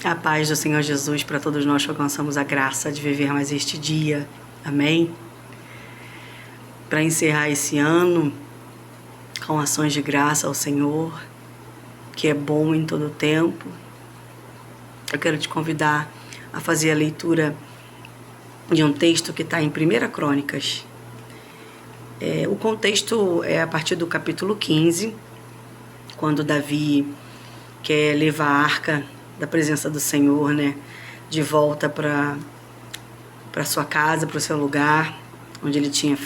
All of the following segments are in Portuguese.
A paz do Senhor Jesus para todos nós que alcançamos a graça de viver mais este dia. Amém? Para encerrar esse ano com ações de graça ao Senhor, que é bom em todo o tempo, eu quero te convidar a fazer a leitura de um texto que está em 1 Crônicas. O contexto é a partir do capítulo 15, quando Davi quer levar a arca da presença do Senhor, de volta para sua casa, para o seu lugar, onde ele tinha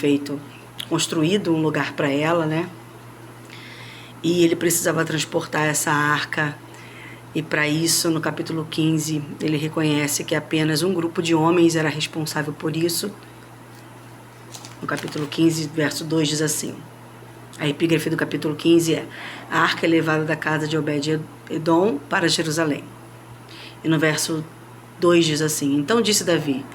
construído um lugar para ela, E ele precisava transportar essa arca, e para isso, no capítulo 15, ele reconhece que apenas um grupo de homens era responsável por isso. No capítulo 15, verso 2 diz assim, a epígrafe do capítulo 15 é: a arca é levada da casa de Obed-edom para Jerusalém. E no verso 2 diz assim: então disse Davi: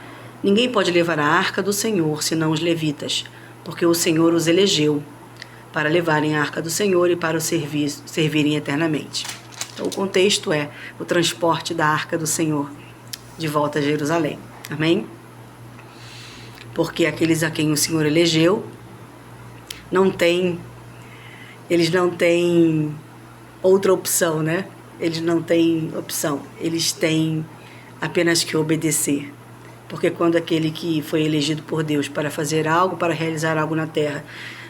ninguém pode levar a arca do Senhor senão os levitas, porque o Senhor os elegeu para levarem a arca do Senhor e para o servirem eternamente. Então o contexto é o transporte da arca do Senhor de volta a Jerusalém. Amém? Porque aqueles a quem o Senhor elegeu eles não têm outra opção, Eles não têm opção, eles têm apenas que obedecer. Porque quando aquele que foi elegido por Deus para fazer algo, para realizar algo na terra,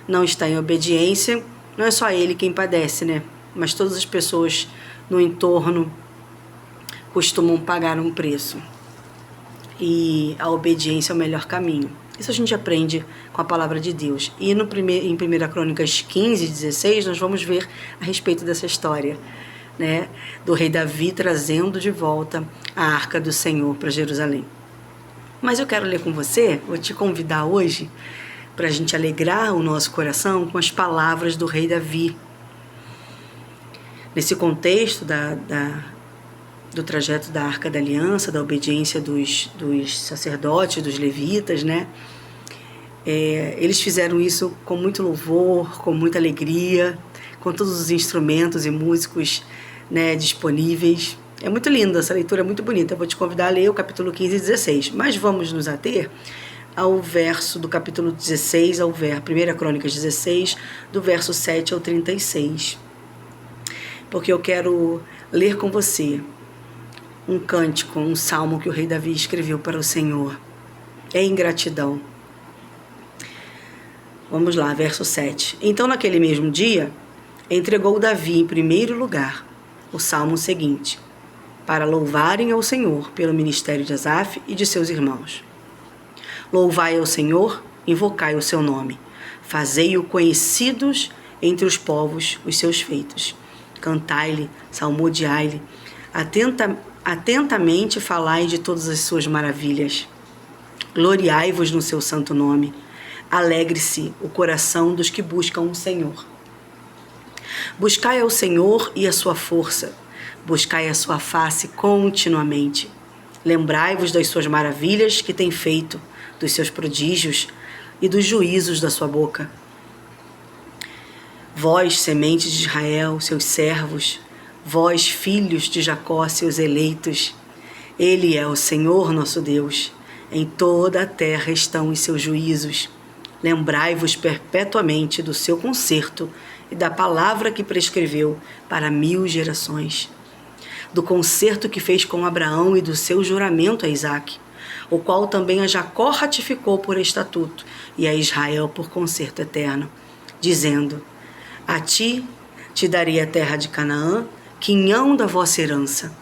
não está em obediência, não é só ele quem padece, Mas todas as pessoas no entorno costumam pagar um preço. E a obediência é o melhor caminho. Isso a gente aprende com a palavra de Deus. E em 1 Crônicas 15, 16, nós vamos ver a respeito dessa história, do rei Davi trazendo de volta a arca do Senhor para Jerusalém. Mas eu quero ler com você, vou te convidar hoje para a gente alegrar o nosso coração com as palavras do rei Davi. Nesse contexto do trajeto da Arca da Aliança, da obediência dos sacerdotes, dos levitas, eles fizeram isso com muito louvor, com muita alegria, com todos os instrumentos e músicos disponíveis. É muito linda, essa leitura é muito bonita. Eu vou te convidar a ler o capítulo 15 e 16, mas vamos nos ater ao verso do capítulo 16, 1 Crônicas 16, do verso 7 ao 36. Porque eu quero ler com você um cântico, um salmo que o rei Davi escreveu para o Senhor, em gratidão. Vamos lá, verso 7. Então, naquele mesmo dia, entregou Davi em primeiro lugar o salmo seguinte, para louvarem ao Senhor pelo ministério de Asaf e de seus irmãos. Louvai ao Senhor, invocai o seu nome, fazei-o conhecidos entre os povos os seus feitos. Cantai-lhe, salmodiai-lhe, atentamente falai de todas as suas maravilhas. Gloriai-vos no seu santo nome. Alegre-se o coração dos que buscam o Senhor. Buscai ao Senhor e a sua força. Buscai a sua face continuamente. Lembrai-vos das suas maravilhas que tem feito, dos seus prodígios e dos juízos da sua boca. Vós, semente de Israel, seus servos, vós, filhos de Jacó, seus eleitos, ele é o Senhor nosso Deus. Em toda a terra estão os seus juízos. Lembrai-vos perpetuamente do seu concerto e da palavra que prescreveu para 1000 gerações. Do concerto que fez com Abraão e do seu juramento a Isaque, o qual também a Jacó ratificou por estatuto e a Israel por concerto eterno, dizendo: a ti te darei a terra de Canaã, quinhão da vossa herança.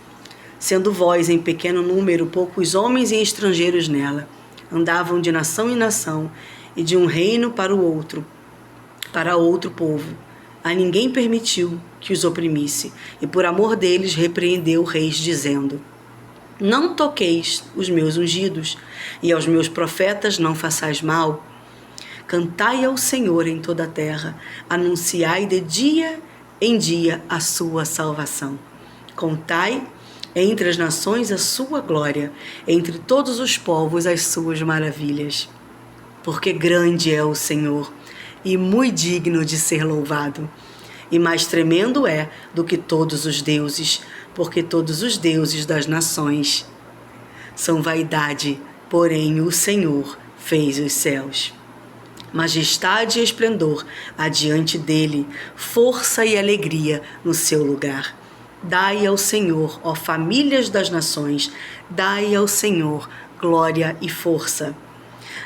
Sendo vós em pequeno número, poucos homens e estrangeiros nela, andavam de nação em nação e de um reino para outro povo. A ninguém permitiu que os oprimisse, e por amor deles repreendeu reis, dizendo: não toqueis os meus ungidos, e aos meus profetas não façais mal. Cantai ao Senhor em toda a terra, anunciai de dia em dia a sua salvação. Contai entre as nações a sua glória, entre todos os povos as suas maravilhas. Porque grande é o Senhor, e muito digno de ser louvado, e mais tremendo é do que todos os deuses. porque todos os deuses das nações são vaidade, porém o Senhor fez os céus. Majestade e esplendor adiante dele, força e alegria no seu lugar. Dai ao Senhor, ó famílias das nações, dai ao Senhor glória e força.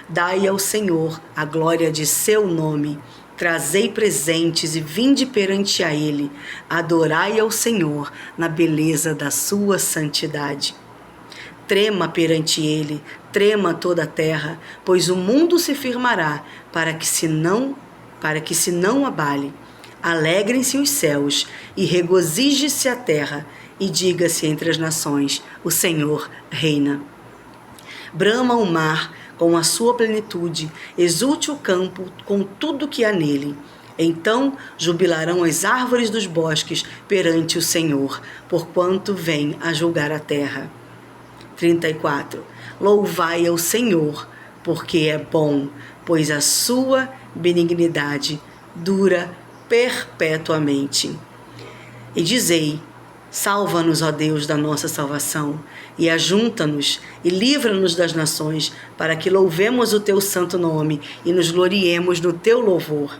Dai ao Senhor a glória de seu nome. Trazei presentes e vinde perante a ele. Adorai ao Senhor na beleza da sua santidade. Trema perante ele, trema toda a terra, pois o mundo se firmará para que se não abale. Alegrem-se os céus e regozije-se a terra, e diga-se entre as nações: o Senhor reina. Brama o mar com a sua plenitude, exulte o campo com tudo que há nele. Então jubilarão as árvores dos bosques perante o Senhor, porquanto vem a julgar a terra. 34. Louvai ao Senhor, porque é bom, pois a sua benignidade dura perpetuamente. E dizei: salva-nos, ó Deus, da nossa salvação, e ajunta-nos e livra-nos das nações, para que louvemos o teu santo nome e nos gloriemos no teu louvor.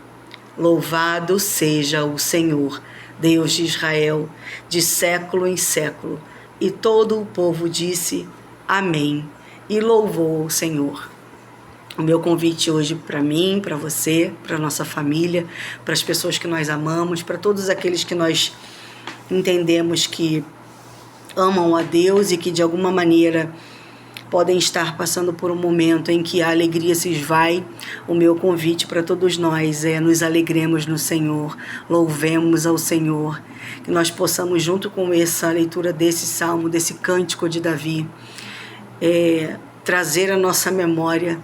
Louvado seja o Senhor, Deus de Israel, de século em século. E todo o povo disse: amém, e louvou o Senhor. O meu convite hoje para mim, para você, para a nossa família, para as pessoas que nós amamos, para todos aqueles que nós entendemos que amam a Deus e que de alguma maneira podem estar passando por um momento em que a alegria se esvai. O meu convite para todos nós é: nos alegremos no Senhor, louvemos ao Senhor, que nós possamos, junto com essa leitura desse salmo, desse cântico de Davi, trazer à nossa memória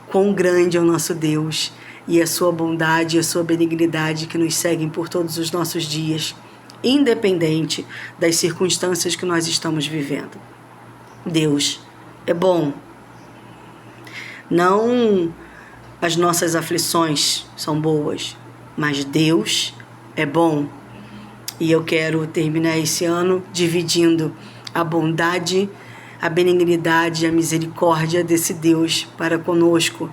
quão grande é o nosso Deus e a sua bondade e a sua benignidade que nos seguem por todos os nossos dias, independente das circunstâncias que nós estamos vivendo. Deus é bom. Não as nossas aflições são boas, mas Deus é bom. E eu quero terminar esse ano dividindo a bondade, a benignidade e a misericórdia desse Deus para conosco.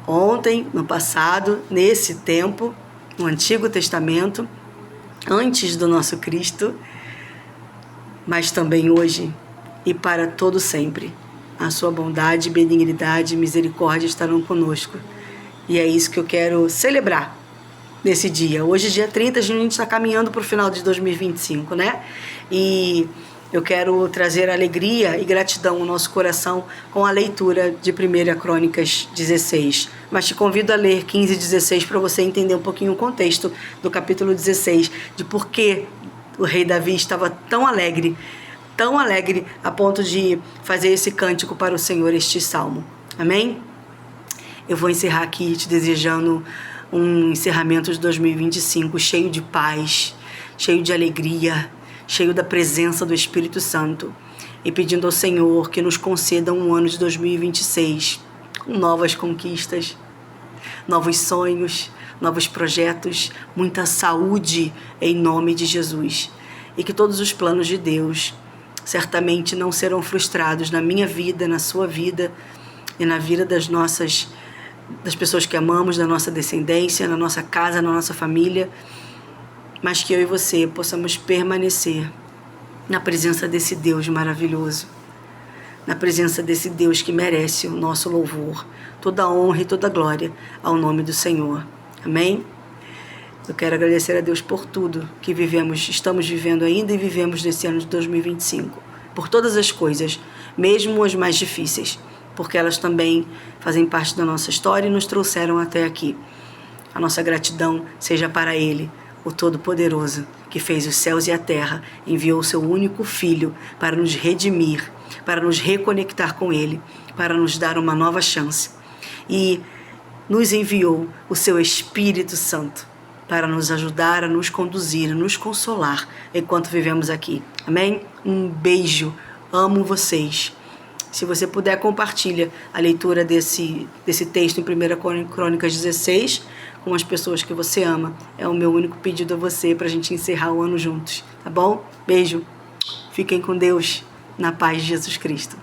Ontem, no passado, nesse tempo, no Antigo Testamento, antes do nosso Cristo, mas também hoje e para todo sempre. A sua bondade, benignidade e misericórdia estarão conosco. E é isso que eu quero celebrar nesse dia. Hoje, dia 30, a gente está caminhando para o final de 2025, né? E eu quero trazer alegria e gratidão ao nosso coração com a leitura de 1 Crônicas 16. Mas te convido a ler 15 e 16 para você entender um pouquinho o contexto do capítulo 16, de por que o rei Davi estava tão alegre a ponto de fazer esse cântico para o Senhor, este salmo. Amém? Eu vou encerrar aqui te desejando um encerramento de 2025 cheio de paz, cheio de alegria, cheio da presença do Espírito Santo, e pedindo ao Senhor que nos conceda um ano de 2026 com novas conquistas, novos sonhos, novos projetos, muita saúde em nome de Jesus, e que todos os planos de Deus certamente não serão frustrados na minha vida, na sua vida e na vida das pessoas que amamos, da nossa descendência, na nossa casa, na nossa família, mas que eu e você possamos permanecer na presença desse Deus maravilhoso, na presença desse Deus que merece o nosso louvor, toda a honra e toda a glória ao nome do Senhor. Amém? Eu quero agradecer a Deus por tudo que estamos vivendo ainda e vivemos nesse ano de 2025, por todas as coisas, mesmo as mais difíceis, porque elas também fazem parte da nossa história e nos trouxeram até aqui. A nossa gratidão seja para Ele, o Todo-Poderoso, que fez os céus e a terra, enviou o seu único Filho para nos redimir, para nos reconectar com Ele, para nos dar uma nova chance. E nos enviou o seu Espírito Santo para nos ajudar a nos conduzir, a nos consolar enquanto vivemos aqui. Amém? Um beijo. Amo vocês. Se você puder, compartilha a leitura desse texto em 1 Crônicas 16 com as pessoas que você ama. É o meu único pedido a você para a gente encerrar o ano juntos. Tá bom? Beijo. Fiquem com Deus, na paz de Jesus Cristo.